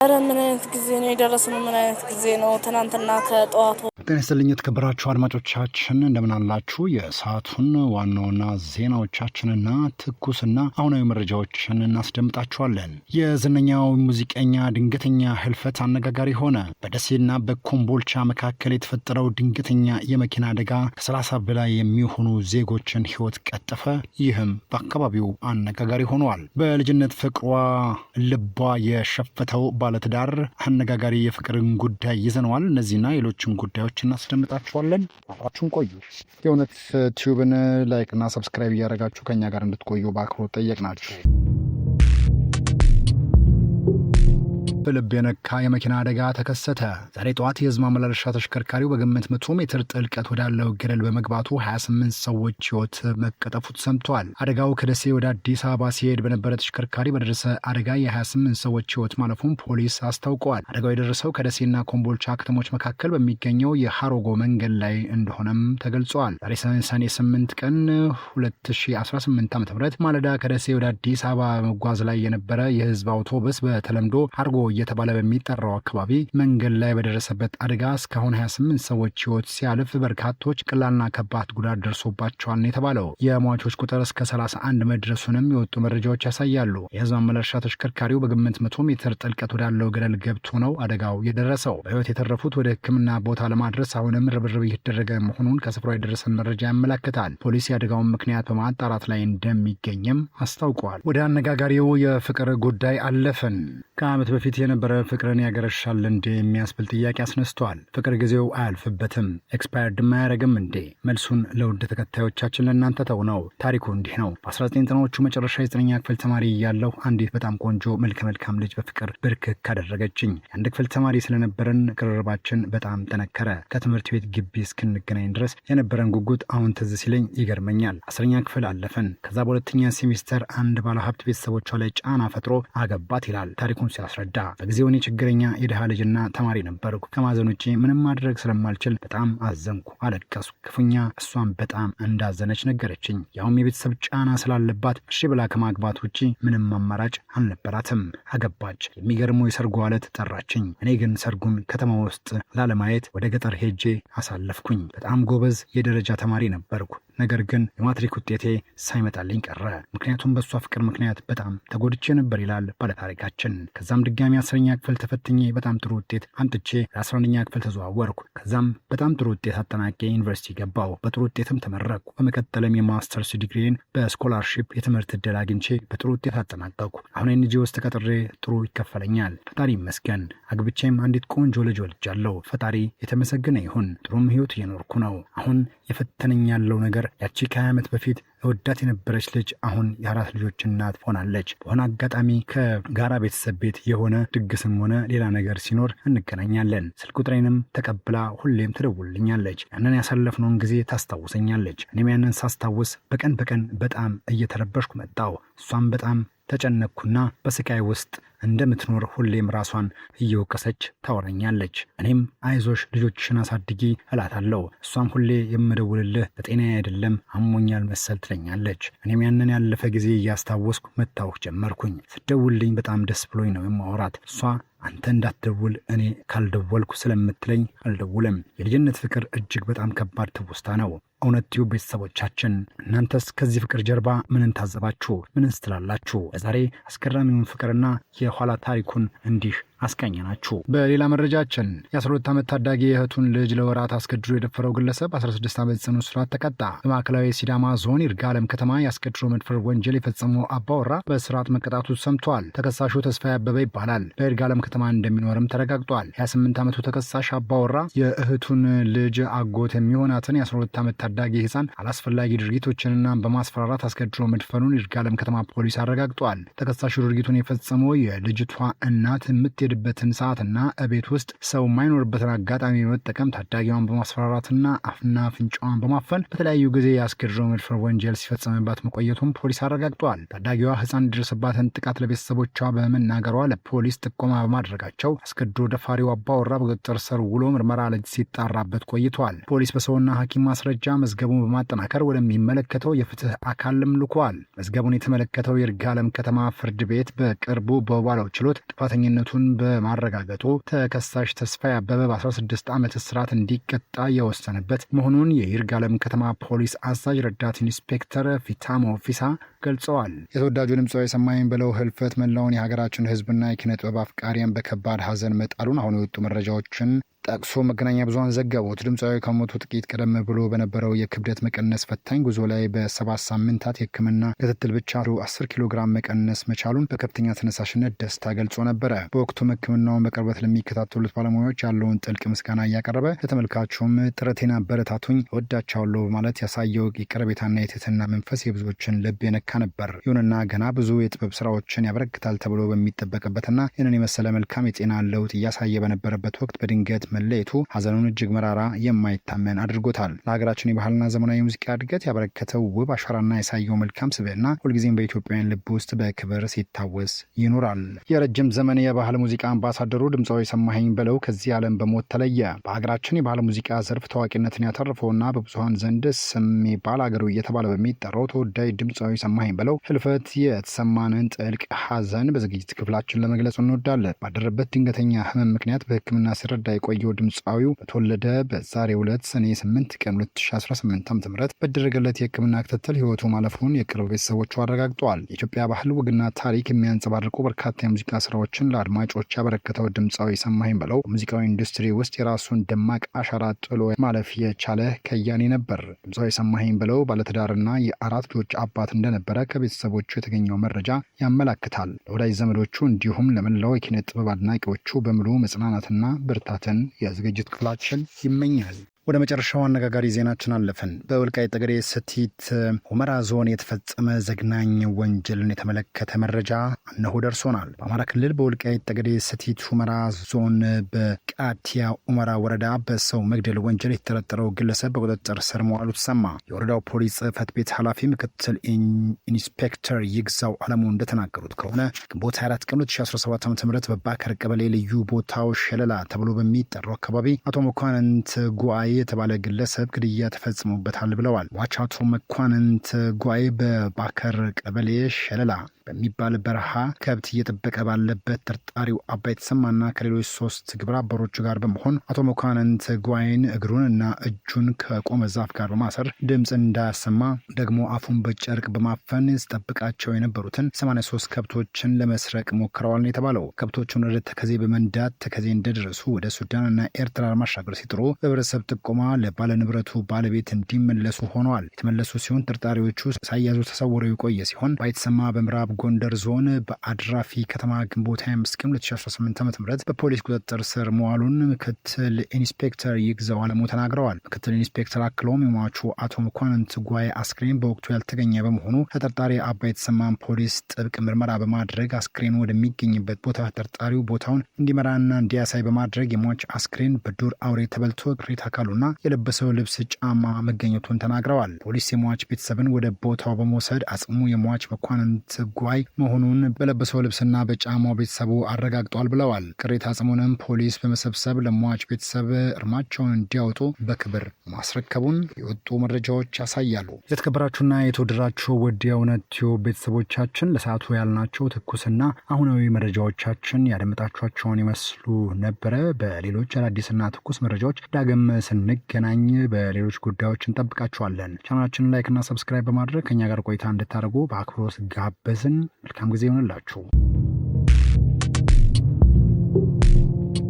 ምን አይነት ጊዜ ነው የደረስነው? ምን አይነት ጊዜ ነው? ትናንትና ከጠዋቱ ጤና ይስጥልኝ የተከበራችሁ አድማጮቻችን እንደምን አላችሁ? የሰዓቱን ዋና ዋና ዜናዎቻችንና ትኩስና አሁናዊ መረጃዎችን እናስደምጣችኋለን። የዝነኛው ሙዚቀኛ ድንገተኛ ህልፈት አነጋጋሪ ሆነ። በደሴና በኮምቦልቻ መካከል የተፈጠረው ድንገተኛ የመኪና አደጋ ከ30 በላይ የሚሆኑ ዜጎችን ህይወት ቀጠፈ። ይህም በአካባቢው አነጋጋሪ ሆኗል። በልጅነት ፍቅሯ ልቧ የሸፈተው ባለትዳር አነጋጋሪ የፍቅርን ጉዳይ ይዘነዋል። እነዚህና ሌሎችን ጉዳዮች እናስደምጣችኋለን። አብራችሁን ቆዩ። የእውነት ቲዩብን ላይክ እና ሰብስክራይብ እያደረጋችሁ ከኛ ጋር እንድትቆዩ በአክብሮት ጠየቅናችሁ። በልብ የነካ የመኪና አደጋ ተከሰተ። ዛሬ ጠዋት የህዝብ ማመላለሻ ተሽከርካሪው በግምት 100 ሜትር ጥልቀት ወዳለው ገደል በመግባቱ 28 ሰዎች ህይወት መቀጠፉ ሰምቷል። አደጋው ከደሴ ወደ አዲስ አበባ ሲሄድ በነበረ ተሽከርካሪ በደረሰ አደጋ የ28 ሰዎች ህይወት ማለፉን ፖሊስ አስታውቀዋል። አደጋው የደረሰው ከደሴና ኮምቦልቻ ከተሞች መካከል በሚገኘው የሃሮጎ መንገድ ላይ እንደሆነም ተገልጿል። ዛሬ ሰኔ 8 ቀን 2018 ዓ.ም ማለዳ ከደሴ ወደ አዲስ አበባ መጓዝ ላይ የነበረ የህዝብ አውቶቡስ በተለምዶ ሃርጎ እየተባለ በሚጠራው አካባቢ መንገድ ላይ በደረሰበት አደጋ እስካሁን 28 ሰዎች ህይወት ሲያልፍ በርካቶች ቀላልና ከባድ ጉዳት ደርሶባቸዋል የተባለው የሟቾች ቁጥር እስከ 31 መድረሱንም የወጡ መረጃዎች ያሳያሉ። የህዝብ ማመላለሻ ተሽከርካሪው በግምት 100 ሜትር ጥልቀት ወዳለው ገደል ገብቶ ነው አደጋው የደረሰው። በህይወት የተረፉት ወደ ሕክምና ቦታ ለማድረስ አሁንም ርብርብ እየተደረገ መሆኑን ከስፍራው የደረሰን መረጃ ያመለክታል። ፖሊስ የአደጋውን ምክንያት በማጣራት ላይ እንደሚገኝም አስታውቀዋል። ወደ አነጋጋሪው የፍቅር ጉዳይ አለፍን። ከዓመት በፊት የነበረ ፍቅርን ያገረሻል እንዴ የሚያስብል ጥያቄ አስነስቷል። ፍቅር ጊዜው አያልፍበትም፣ ኤክስፓየርድ ማያረግም እንዴ? መልሱን ለውድ ተከታዮቻችን ለእናንተ ተው ነው። ታሪኩ እንዲህ ነው። በ1990ዎቹ መጨረሻ የ9ኛ ክፍል ተማሪ እያለሁ አንዲት በጣም ቆንጆ መልከ መልካም ልጅ በፍቅር ብርክክ ካደረገችኝ። የአንድ ክፍል ተማሪ ስለነበረን ቅርርባችን በጣም ጠነከረ። ከትምህርት ቤት ግቢ እስክንገናኝ ድረስ የነበረን ጉጉት አሁን ትዝ ሲለኝ ይገርመኛል። 10ኛ ክፍል አለፈን። ከዛ በሁለተኛ ሴሚስተር አንድ ባለሀብት ቤተሰቦቿ ላይ ጫና ፈጥሮ አገባት ይላል ታሪኩን ሲያስረዳ። በጊዜው እኔ ችግረኛ የድሃ ልጅና ተማሪ ነበርኩ። ከማዘን ውጭ ምንም ማድረግ ስለማልችል በጣም አዘንኩ፣ አለቀስኩ ክፉኛ። እሷን በጣም እንዳዘነች ነገረችኝ። ያውም የቤተሰብ ጫና ስላለባት እሺ ብላ ከማግባት ውጭ ምንም አማራጭ አልነበራትም። አገባች። የሚገርመው የሰርጉ ዕለት ጠራችኝ። እኔ ግን ሰርጉን ከተማ ውስጥ ላለማየት ወደ ገጠር ሄጄ አሳለፍኩኝ። በጣም ጎበዝ የደረጃ ተማሪ ነበርኩ። ነገር ግን የማትሪክ ውጤቴ ሳይመጣልኝ ቀረ። ምክንያቱም በእሷ ፍቅር ምክንያት በጣም ተጎድቼ ነበር ይላል ባለታሪካችን። ከዛም ድጋሚ 10ኛ ክፍል ተፈትኜ በጣም ጥሩ ውጤት አምጥቼ ለ11ኛ ክፍል ተዘዋወርኩ። ከዛም በጣም ጥሩ ውጤት አጠናቄ ዩኒቨርሲቲ ገባሁ። በጥሩ ውጤትም ተመረቅኩ። በመቀጠልም የማስተርስ ዲግሪን በስኮላርሺፕ የትምህርት ዕድል አግኝቼ በጥሩ ውጤት አጠናቀቅኩ። አሁን ኤንጂ ውስጥ ተቀጥሬ ጥሩ ይከፈለኛል። ፈጣሪ ይመስገን። አግብቼም አንዲት ቆንጆ ልጅ ወልጃለሁ። ፈጣሪ የተመሰገነ ይሁን። ጥሩም ህይወት እየኖርኩ ነው። አሁን የፈተነኝ ያለው ነገር ያቺ ከ20 ዓመት በፊት ወዳት የነበረች ልጅ አሁን የ4 ልጆች እናት ሆናለች። በሆነ አጋጣሚ ከጋራ ቤተሰብ ቤት የሆነ ድግስም ሆነ ሌላ ነገር ሲኖር እንገናኛለን። ስልክ ቁጥሬንም ተቀብላ ሁሌም ትደውልልኛለች። ያንን ያሳለፍነውን ጊዜ ታስታውሰኛለች። እኔም ያንን ሳስታውስ በቀን በቀን በጣም እየተረበሽኩ መጣሁ። እሷም በጣም ተጨነቅኩና በስቃይ ውስጥ እንደምትኖር ሁሌም ራሷን እየወቀሰች ታወራኛለች። እኔም አይዞሽ ልጆችሽን አሳድጊ እላታለሁ። እሷም ሁሌ የምደውልልህ ለጤናዬ አይደለም አሞኛል መሰል ትለኛለች። እኔም ያንን ያለፈ ጊዜ እያስታወስኩ መታወክ ጀመርኩኝ። ስትደውልልኝ በጣም ደስ ብሎኝ ነው የማወራት። እሷ አንተ እንዳትደውል እኔ ካልደወልኩ ስለምትለኝ አልደውልም። የልጅነት ፍቅር እጅግ በጣም ከባድ ትውስታ ነው። እውነት ቲዩብ ቤተሰቦቻችን እናንተስ ከዚህ ፍቅር ጀርባ ምንን ታዘባችሁ? ምንስ ትላላችሁ? ለዛሬ አስገራሚውን ፍቅርና የኋላ ታሪኩን እንዲህ አስቃኘናችሁ። በሌላ መረጃችን የ12 ዓመት ታዳጊ የእህቱን ልጅ ለወራት አስገድዶ የደፈረው ግለሰብ 16 ዓመት ጽኑ እስራት ተቀጣ። በማዕከላዊ ሲዳማ ዞን ይርጋለም ከተማ ያስገድዶ መድፈር ወንጀል የፈጸመው አባወራ በእስራት መቀጣቱ ሰምቷል። ተከሳሹ ተስፋዬ አበበ ይባላል። በይርጋለም ከተማ እንደሚኖርም ተረጋግጧል። 28 ዓመቱ ተከሳሽ አባወራ የእህቱን ልጅ አጎት የሚሆናትን የ12 ዓመት ታዳጊ ህፃን አላስፈላጊ ድርጊቶችንና በማስፈራራት አስገድዶ መድፈሩን ይርጋለም ከተማ ፖሊስ አረጋግጧል። ተከሳሹ ድርጊቱን የፈጸመው የልጅቷ እናት በትን ሰዓትና እቤት ውስጥ ሰው የማይኖርበትን አጋጣሚ በመጠቀም ታዳጊዋን በማስፈራራትና አፍና አፍንጫዋን በማፈን በተለያዩ ጊዜ የአስገድዶ መድፈር ወንጀል ሲፈጸምባት መቆየቱን ፖሊስ አረጋግጧል። ታዳጊዋ ህፃን የደረሰባትን ጥቃት ለቤተሰቦቿ በመናገሯ ለፖሊስ ጥቆማ በማድረጋቸው አስገድዶ ደፋሪው አባወራ በቁጥጥር ስር ውሎ ምርመራ ሲጣራበት ቆይቷል። ፖሊስ በሰውና ሐኪም ማስረጃ መዝገቡን በማጠናከር ወደሚመለከተው የፍትህ አካልም ልኳል። መዝገቡን የተመለከተው የይርጋለም ከተማ ፍርድ ቤት በቅርቡ በዋለው ችሎት ጥፋተኝነቱን በማረጋገጡ ተከሳሽ ተስፋዬ አበበ በ16 ዓመት እስራት እንዲቀጣ የወሰነበት መሆኑን የይርጋለም ከተማ ፖሊስ አዛዥ ረዳት ኢንስፔክተር ፊታሞ ፊሳ ገልጸዋል። የተወዳጁ ድምፃዊ ሰማኸኝ በለው ህልፈት መላውን የሀገራችን ህዝብና የኪነ ጥበብ አፍቃሪያን በከባድ ሀዘን መጣሉን አሁን የወጡ መረጃዎችን ጠቅሶ መገናኛ ብዙሃን ዘገቡት። ድምፃዊ ከሞቱ ጥቂት ቀደም ብሎ በነበረው የክብደት መቀነስ ፈታኝ ጉዞ ላይ በ7 ሳምንታት የህክምና ክትትል ብቻ 10 ኪሎ ግራም መቀነስ መቻሉን በከፍተኛ ተነሳሽነት ደስታ ገልጾ ነበረ። በወቅቱም ህክምናውን በቅርበት ለሚከታተሉት ባለሙያዎች ያለውን ጥልቅ ምስጋና እያቀረበ ለተመልካቹም ጥረቴን አበረታቱኝ፣ እወዳቸዋለሁ በማለት ያሳየው የቀረቤታና የትህትና መንፈስ የብዙዎችን ልብ የነካ ነበር። ይሁንና ገና ብዙ የጥበብ ስራዎችን ያበረክታል ተብሎ በሚጠበቅበትና ይህንን የመሰለ መልካም የጤና ለውጥ እያሳየ በነበረበት ወቅት በድንገት መለየቱ ሀዘኑን እጅግ መራራ የማይታመን አድርጎታል። ለሀገራችን የባህልና ዘመናዊ ሙዚቃ እድገት ያበረከተው ውብ አሻራና ያሳየው መልካም ስብዕና ሁልጊዜም በኢትዮጵያውያን ልብ ውስጥ በክብር ሲታወስ ይኖራል። የረጅም ዘመን የባህል ሙዚቃ አምባሳደሩ ድምፃዊ ሰማኸኝ በለው ከዚህ ዓለም በሞት ተለየ። በሀገራችን የባህል ሙዚቃ ዘርፍ ታዋቂነትን ያተረፈውና በብዙሀን ዘንድ ስሜ ባላገሩ እየተባለ በሚጠራው ተወዳጅ ድምፃዊ ሰማኸኝ በለው ህልፈት የተሰማንን ጥልቅ ሀዘን በዝግጅት ክፍላችን ለመግለጽ እንወዳለን። ባደረበት ድንገተኛ ህመም ምክንያት በህክምና ሲረዳ የቆየው ድምፃዊው በተወለደ በዛሬው ዕለት ሰኔ 8 ቀን 2018 ዓ.ም በተደረገለት የህክምና ክትትል ህይወቱ ማለፉን የቅርብ ቤተሰቦቹ አረጋግጠዋል። የኢትዮጵያ ባህል ወግና ታሪክ የሚያንጸባርቁ በርካታ የሙዚቃ ስራዎችን ለአድማጮች ያበረከተው ድምፃዊ ሰማኸኝ በለው በሙዚቃዊ ኢንዱስትሪ ውስጥ የራሱን ደማቅ አሻራ ጥሎ ማለፍ የቻለ ከያኔ ነበር። ድምፃዊ ሰማኸኝ በለው ባለትዳርና የ4 ልጆች አባት እንደነበረ ከቤተሰቦቹ የተገኘው መረጃ ያመላክታል። ለወዳጅ ዘመዶቹ እንዲሁም ለመላው የኪነ ጥበብ አድናቂዎቹ በሙሉ መጽናናትና ብርታትን የዝግጅት ክፍላችን ይመኛል። ወደ መጨረሻው አነጋጋሪ ዜናችን አለፈን። በወልቃይት ጠገዴ ሰቲት ሁመራ ዞን የተፈጸመ ዘግናኝ ወንጀልን የተመለከተ መረጃ እነሆ ደርሶናል። በአማራ ክልል በወልቃይት ጠገዴ ሰቲት ሁመራ ዞን በቃቲያ ሁመራ ወረዳ በሰው መግደል ወንጀል የተጠረጠረው ግለሰብ በቁጥጥር ስር መዋሉ ተሰማ። የወረዳው ፖሊስ ጽሕፈት ቤት ኃላፊ ምክትል ኢንስፔክተር ይግዛው አለሙ እንደተናገሩት ከሆነ ግንቦት 24 ቀን 2017 ዓ.ም በባከር ቀበሌ ልዩ ቦታው ሸለላ ተብሎ በሚጠራው አካባቢ አቶ መኳንንት ጉአይ የተባለ ግለሰብ ግድያ ተፈጽሞበታል ብለዋል። ሟች አቶ መኳንንት ጉአይ በባከር ቀበሌ ሸለላ በሚባል በረሃ ከብት እየጠበቀ ባለበት ተጠርጣሪው አባይ ተሰማና ከሌሎች 3 ግብረ አበሮቹ ጋር በመሆን አቶ መኳንንት ጉአይን እግሩንና እጁን ከቆመ ዛፍ ጋር በማሰር ድምፅ እንዳያሰማ ደግሞ አፉን በጨርቅ በማፈን ሲጠብቃቸው የነበሩትን 83 ከብቶችን ለመስረቅ ሞክረዋል ነው የተባለው። ከብቶቹን ወደ ተከዜ በመንዳት ተከዜ እንደደረሱ ወደ ሱዳንና ኤርትራ ለማሻገር ሲጥሩ በህብረተሰብ ጥቆማ ለባለንብረቱ ባለቤት እንዲመለሱ ሆነዋል። የተመለሱ ሲሆን ተጠርጣሪዎቹ ሳያዙ ተሰውረው የቆየ ሲሆን ባይተሰማ በምዕራብ ጎንደር ዞን በአድራፊ ከተማ ግንቦት 25 ቀን 2018 ዓ.ም በፖሊስ ቁጥጥር ስር መዋሉን ምክትል ኢንስፔክተር ይግዛው አለሙ ተናግረዋል። ምክትል ኢንስፔክተር አክለውም የሟቹ አቶ መኳንንት ጉአይ አስክሬን በወቅቱ ያልተገኘ በመሆኑ ተጠርጣሪ አባይ የተሰማን ፖሊስ ጥብቅ ምርመራ በማድረግ አስክሬኑ ወደሚገኝበት ቦታ ተጠርጣሪው ቦታውን እንዲመራና እንዲያሳይ በማድረግ የሟች አስክሬን በዱር አውሬ ተበልቶ ቅሪተ አካሉና የለበሰው ልብስ ጫማ መገኘቱን ተናግረዋል። ፖሊስ የሟች ቤተሰብን ወደ ቦታው በመውሰድ አጽሙ የሟች መኳንንት ጉአይ መሆኑን በለበሰው ልብስና በጫማው ቤተሰቡ አረጋግጧል ብለዋል። ቅሪተ አጽሙንም ፖሊስ በመሰብሰብ ለሟች ቤተሰብ እርማቸውን እንዲያወጡ በክብር ማስረከቡን የወጡ መረጃዎች ያሳያሉ። የተከበራችሁና የተወደዳችሁ ውድ የእውነት ቲዩብ ቤተሰቦቻችን ለሰዓቱ ያልናቸው ትኩስና አሁናዊ መረጃዎቻችን ያደመጣችኋቸውን ይመስሉ ነበረ። በሌሎች አዳዲስና ትኩስ መረጃዎች ዳግም ስንገናኝ በሌሎች ጉዳዮች እንጠብቃችኋለን። ቻናላችንን ላይክና ሰብስክራይብ በማድረግ ከኛ ጋር ቆይታ እንድታደርጉ በአክብሮት ጋበዝን። መልካም ጊዜ ይሆንላችሁ።